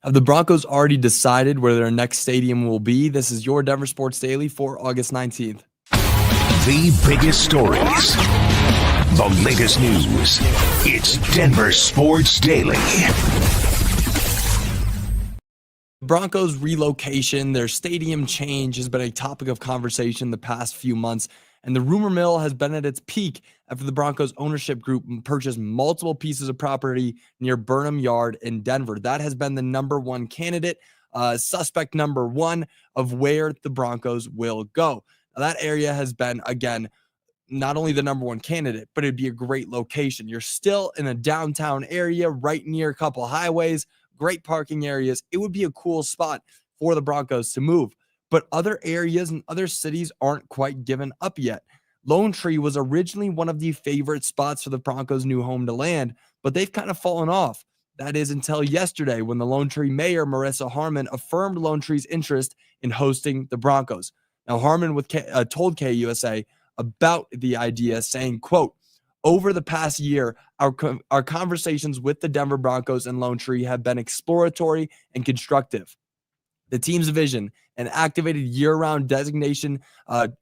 Have the Broncos already decided where their next stadium will be? This is your Denver Sports Daily for August 19th. The biggest stories, the latest news. It's Denver Sports Daily. Broncos relocation, their stadium change has been a topic of conversation the past few months, and the rumor mill has been at its peak after the Broncos ownership group purchased multiple pieces of property near Burnham Yard in Denver. That has been the number one candidate, suspect number one of where the Broncos will go. Now, that area has been, again, not only the number one candidate, but it'd be a great location. You're still in a downtown area right near a couple highways, great parking areas. It would be a cool spot for the Broncos to move. But other areas and other cities aren't quite given up yet. Lone Tree was originally one of the favorite spots for the Broncos' new home to land, but they've kind of fallen off. That is until yesterday when the Lone Tree mayor, Marissa Harmon, affirmed Lone Tree's interest in hosting the Broncos. Now, Harmon told KUSA about the idea, saying, quote, "Over the past year, our conversations with the Denver Broncos and Lone Tree have been exploratory and constructive. The team's vision, an activated year-round designation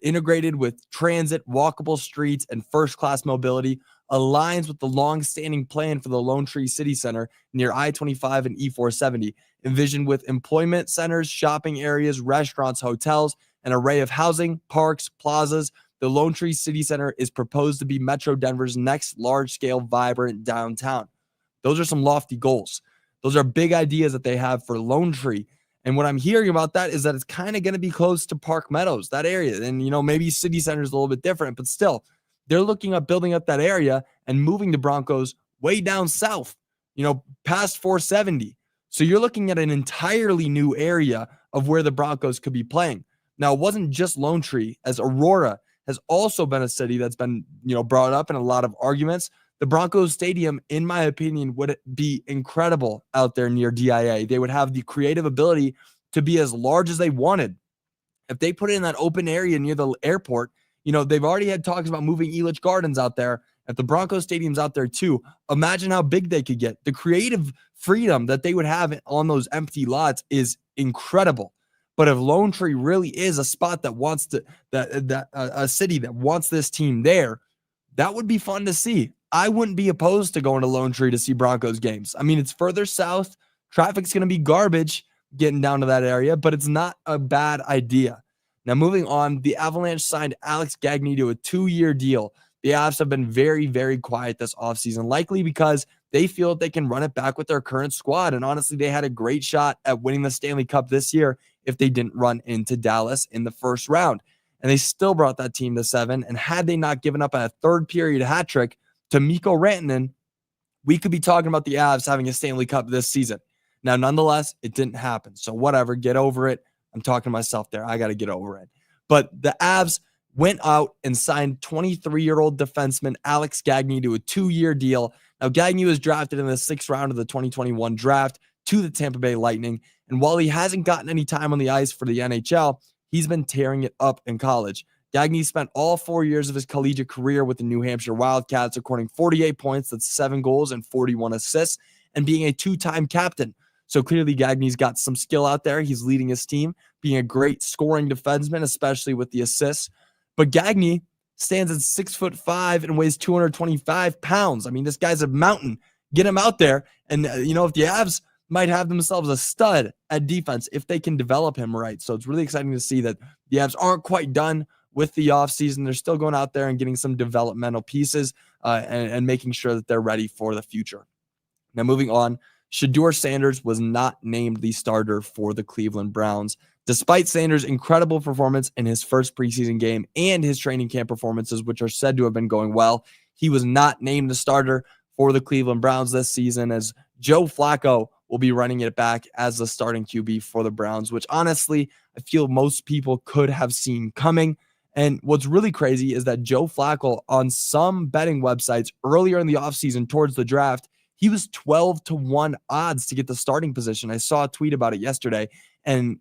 integrated with transit, walkable streets, and first-class mobility, aligns with the long-standing plan for the Lone Tree City Center near I-25 and E-470, envisioned with employment centers, shopping areas, restaurants, hotels, an array of housing, parks, plazas. The Lone Tree City Center is proposed to be Metro Denver's next large-scale, vibrant downtown." Those are some lofty goals. Those are big ideas that they have for Lone Tree. And what I'm hearing about that is that it's kind of going to be close to Park Meadows, that area. And, maybe City Center is a little bit different, but still, they're looking at building up that area and moving the Broncos way down south, past 470. So you're looking at an entirely new area of where the Broncos could be playing. Now, it wasn't just Lone Tree, as Aurora has also been a city that's been, brought up in a lot of arguments. The Broncos Stadium, in my opinion, would be incredible out there near DIA. They would have the creative ability to be as large as they wanted. If they put it in that open area near the airport, they've already had talks about moving Elitch Gardens out there. If the Broncos Stadium's out there too, imagine how big they could get. The creative freedom that they would have on those empty lots is incredible. But if Lone Tree really is a spot that wants to, a city that wants this team there, that would be fun to see. I wouldn't be opposed to going to Lone Tree to see Broncos games. I mean, it's further south. Traffic's going to be garbage getting down to that area, but it's not a bad idea. Now, moving on, the Avalanche signed Alex Gagny to a 2-year deal. The Avs have been very, very quiet this offseason, likely because they feel that they can run it back with their current squad. And honestly, they had a great shot at winning the Stanley Cup this year if they didn't run into Dallas in the first round. And they still brought that team to 7. And had they not given up a third period hat trick to Mikko Rantanen, we could be talking about the Avs having a Stanley Cup this season. Now, nonetheless, it didn't happen. So whatever, get over it. I'm talking to myself there. I got to get over it. But the Avs went out and signed 23-year-old defenseman Alex Gagny to a 2-year deal. Now, Gagny was drafted in the 6th round of the 2021 draft to the Tampa Bay Lightning. And while he hasn't gotten any time on the ice for the NHL, he's been tearing it up in college. Gagny spent all 4 years of his collegiate career with the New Hampshire Wildcats, according 48 points, that's 7 goals and 41 assists, and being a 2-time captain. So clearly Gagny's got some skill out there. He's leading his team, being a great scoring defenseman, especially with the assists. But Gagny stands at 6'5" and weighs 225 pounds. I mean, this guy's a mountain. Get him out there. And, if the Avs might have themselves a stud at defense if they can develop him right. So it's really exciting to see that the Avs aren't quite done with the offseason. They're still going out there and getting some developmental pieces and making sure that they're ready for the future. Now, moving on, Shedeur Sanders was not named the starter for the Cleveland Browns. Despite Sanders' incredible performance in his first preseason game and his training camp performances, which are said to have been going well, he was not named the starter for the Cleveland Browns this season, as Joe Flacco will be running it back as the starting QB for the Browns, which honestly, I feel most people could have seen coming. And what's really crazy is that Joe Flacco, on some betting websites earlier in the offseason towards the draft, he was 12-1 odds to get the starting position. I saw a tweet about it yesterday, and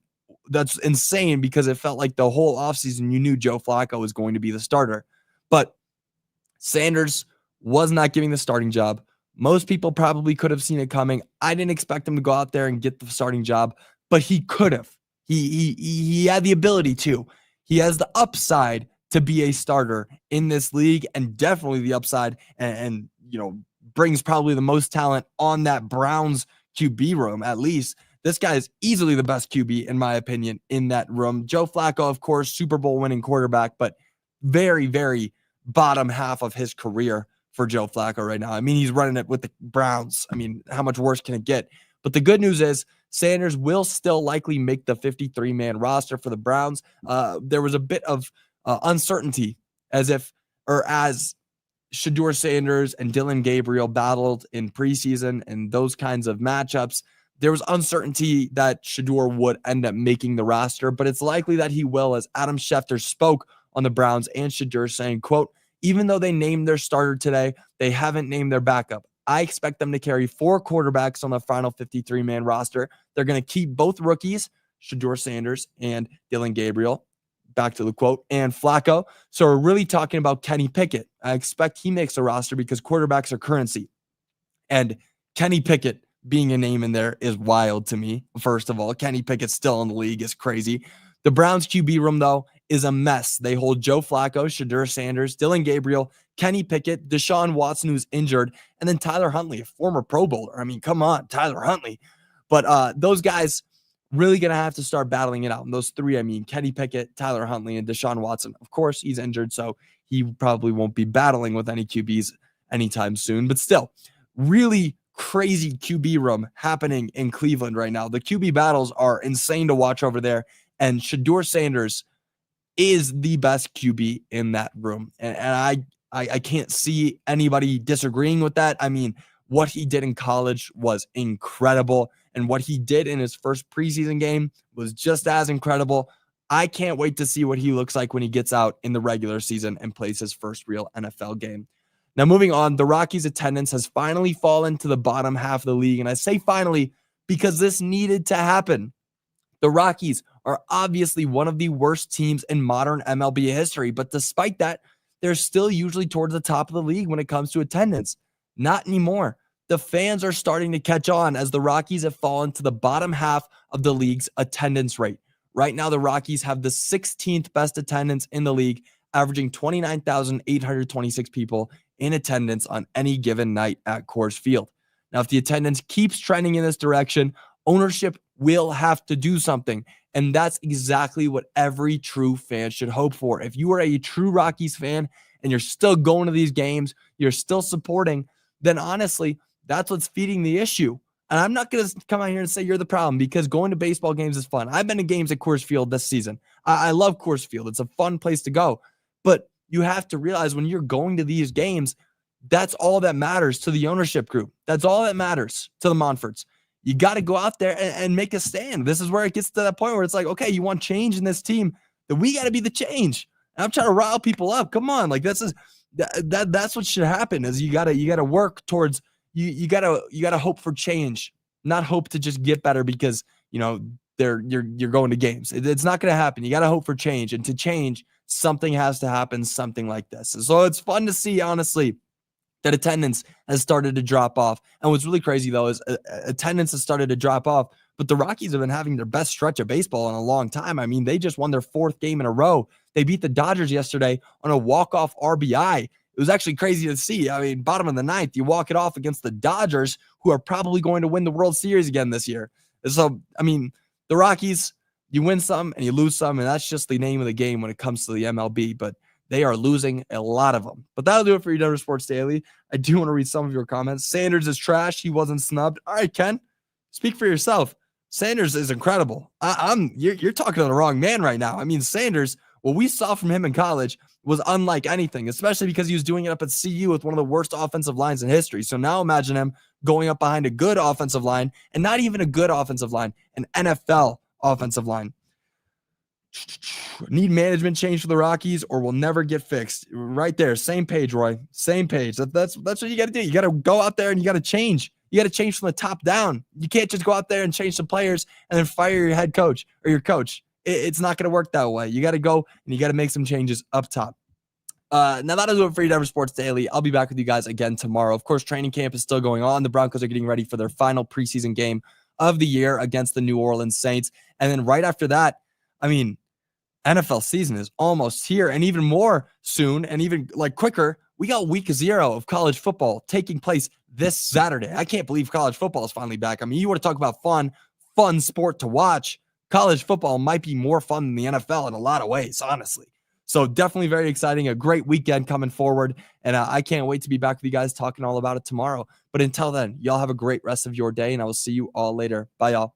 that's insane because it felt like the whole offseason you knew Joe Flacco was going to be the starter. But Sanders was not giving the starting job. Most people probably could have seen it coming. I didn't expect him to go out there and get the starting job, but he could have. He had the ability to. He has the upside to be a starter in this league, and definitely the upside and brings probably the most talent on that Browns QB room. At least this guy is easily the best QB in my opinion in that room. Joe Flacco, of course, Super Bowl winning quarterback, but very, very bottom half of his career for Joe Flacco right now. I mean, he's running it with the Browns. I mean, how much worse can it get? But the good news is Sanders will still likely make the 53-man roster for the Browns. There was a bit of uncertainty as Shedeur Sanders and Dillon Gabriel battled in preseason and those kinds of matchups. There was uncertainty that Shedeur would end up making the roster, but it's likely that he will, as Adam Schefter spoke on the Browns and Shedeur, saying, quote, even though they named their starter today, they haven't named their backup. I expect them to carry 4 quarterbacks on the final 53-man roster. They're going to keep both rookies, Shedeur Sanders and Dillon Gabriel, back to the quote, and Flacco. So we're really talking about Kenny Pickett. I expect he makes a roster because quarterbacks are currency. And Kenny Pickett being a name in there is wild to me. First of all, Kenny Pickett still in the league is crazy. The Browns QB room, though, is a mess. They hold Joe Flacco, Shedeur Sanders, Dillon Gabriel, Kenny Pickett, Deshaun Watson, who's injured, and then Tyler Huntley, a former Pro Bowler. I mean, come on, Tyler Huntley. But those guys really going to have to start battling it out. And those three, I mean, Kenny Pickett, Tyler Huntley, and Deshaun Watson. Of course, he's injured, so he probably won't be battling with any QBs anytime soon. But still, really crazy QB room happening in Cleveland right now. The QB battles are insane to watch over there. And Shedeur Sanders is the best QB in that room. And I can't see anybody disagreeing with that. I mean, what he did in college was incredible. And what he did in his first preseason game was just as incredible. I can't wait to see what he looks like when he gets out in the regular season and plays his first real NFL game. Now, moving on, the Rockies' attendance has finally fallen to the bottom half of the league. And I say finally because this needed to happen. The Rockies are obviously one of the worst teams in modern MLB history, but despite that, they're still usually towards the top of the league when it comes to attendance. Not anymore. The fans are starting to catch on as the Rockies have fallen to the bottom half of the league's attendance rate. Right now, the Rockies have the 16th best attendance in the league, averaging 29,826 people in attendance on any given night at Coors Field. Now, if the attendance keeps trending in this direction, ownership will have to do something. And that's exactly what every true fan should hope for. If you are a true Rockies fan and you're still going to these games, you're still supporting, then honestly, that's what's feeding the issue. And I'm not going to come out here and say you're the problem, because going to baseball games is fun. I've been to games at Coors Field this season. I love Coors Field. It's a fun place to go. But you have to realize when you're going to these games, that's all that matters to the ownership group. That's all that matters to the Monforts. You got to go out there and make a stand. This is where it gets to that point where it's like, okay, you want change in this team, then we got to be the change. And I'm trying to rile people up. Come on, like that's what should happen. Is you gotta work towards you gotta hope for change, not hope to just get better because you're going to games. It's not going to happen. You got to hope for change, and to change, something has to happen. Something like this. And so it's fun to see, honestly, that attendance has started to drop off. And what's really crazy, though, is attendance has started to drop off, but the Rockies have been having their best stretch of baseball in a long time. I mean, they just won their 4th game in a row. They beat the Dodgers yesterday on a walk-off RBI. It was actually crazy to see. I mean, bottom of the 9th, you walk it off against the Dodgers, who are probably going to win the World Series again this year. So, I mean, the Rockies, you win some and you lose some, and that's just the name of the game when it comes to the MLB. But they are losing a lot of them. But that'll do it for your Denver Sports Daily. I do want to read some of your comments. Sanders is trash. He wasn't snubbed. All right, Ken, speak for yourself. Sanders is incredible. You're talking to the wrong man right now. I mean, Sanders, what we saw from him in college was unlike anything, especially because he was doing it up at CU with one of the worst offensive lines in history. So now imagine him going up behind a good offensive line, and not even a good offensive line, an NFL offensive line. Need management change for the Rockies or will never get fixed. Right there. Same page, Roy. Same page. That's what you got to do. You got to go out there and you got to change. You got to change from the top down. You can't just go out there and change the players and then fire your head coach or your coach. It's not going to work that way. You got to go and you got to make some changes up top. Now that is it for your Denver Sports Daily. I'll be back with you guys again tomorrow. Of course, training camp is still going on. The Broncos are getting ready for their final preseason game of the year against the New Orleans Saints. And then right after that, I mean, NFL season is almost here, and even more soon, and even like quicker. We got week 0 of college football taking place this Saturday. I can't believe college football is finally back. I mean, you want to talk about fun sport to watch. College football might be more fun than the NFL in a lot of ways, honestly. So definitely very exciting. A great weekend coming forward. And I can't wait to be back with you guys talking all about it tomorrow. But until then, y'all have a great rest of your day, and I will see you all later. Bye, y'all.